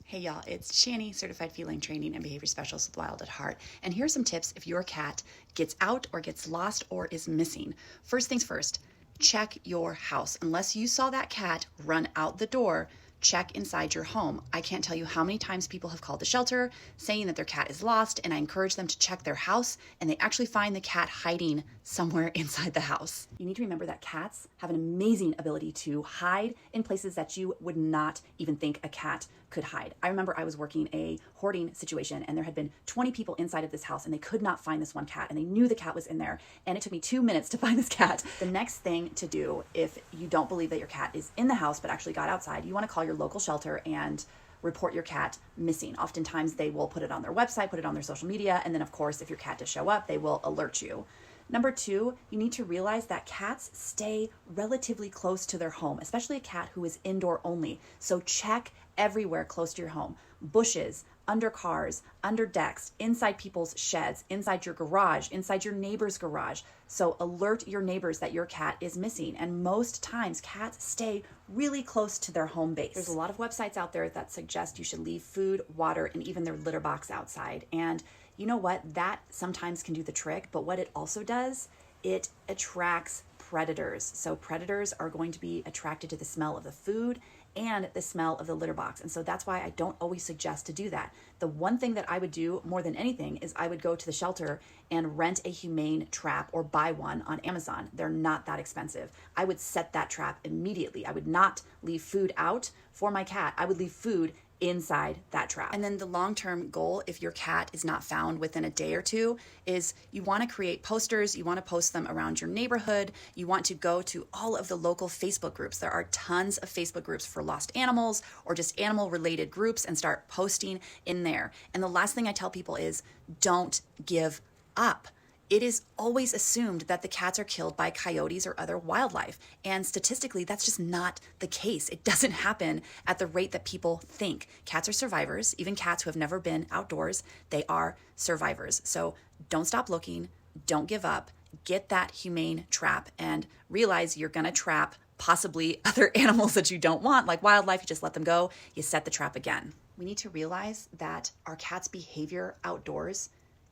Hey y'all, it's Shani, Certified Feline Training and Behavior Specialist with Wild at Heart. And here are some tips if your cat gets out or gets lost or is missing. First things first, check your house. Unless you saw that cat run out the door, check inside your home. I can't tell you how many times people have called the shelter saying that their cat is lost, and I encourage them to check their house, and they actually find the cat hiding somewhere inside the house. You need to remember that cats have an amazing ability to hide in places that you would not even think a cat could hide. I remember I was working a hoarding situation, and there had been 20 people inside of this house, and they could not find this one cat, and they knew the cat was in there, and it took me 2 minutes to find this cat. The next thing to do, if you don't believe that your cat is in the house but actually got outside, you want to call your local shelter and report your cat missing. Oftentimes they will put it on their website, put it on their social media, and then of course if your cat does show up, they will alert you. Number two, you need to realize that cats stay relatively close to their home, especially a cat who is indoor only. So check everywhere close to your home. Bushes, under cars, under decks, inside people's sheds, inside your garage, inside your neighbor's garage. So alert your neighbors that your cat is missing. And most times cats stay really close to their home base. There's a lot of websites out there that suggest you should leave food, water, and even their litter box outside. And you know what? That sometimes can do the trick, but what it also does, it attracts predators. So predators are going to be attracted to the smell of the food and the smell of the litter box. And so that's why I don't always suggest to do that. The one thing that I would do more than anything is I would go to the shelter and rent a humane trap or buy one on Amazon. They're not that expensive. I would set that trap immediately. I would not leave food out for my cat. I would leave food inside that trap. And then the long-term goal, if your cat is not found within a day or two, is you want to create posters, you want to post them around your neighborhood, you want to go to all of the local Facebook groups. There are tons of Facebook groups for lost animals or just animal related groups, and start posting in there. And the last thing I tell people is don't give up. It is always assumed that the cats are killed by coyotes or other wildlife. And statistically, that's just not the case. It doesn't happen at the rate that people think. Cats are survivors. Even cats who have never been outdoors, they are survivors. So don't stop looking. Don't give up. Get that humane trap and realize you're going to trap possibly other animals that you don't want, like wildlife. You just let them go. You set the trap again. We need to realize that our cat's behavior outdoors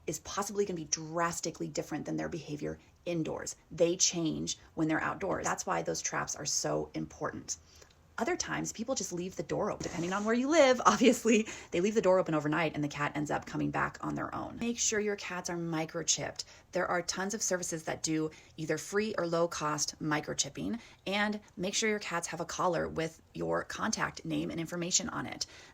is possibly going to be drastically different than their behavior indoors. They change when they're outdoors. That's why those traps are so important. Other times, people just leave the door open. Depending on where you live, obviously, they leave the door open overnight and the cat ends up coming back on their own. Make sure your cats are microchipped. There are tons of services that do either free or low cost microchipping, and make sure your cats have a collar with your contact name and information on it.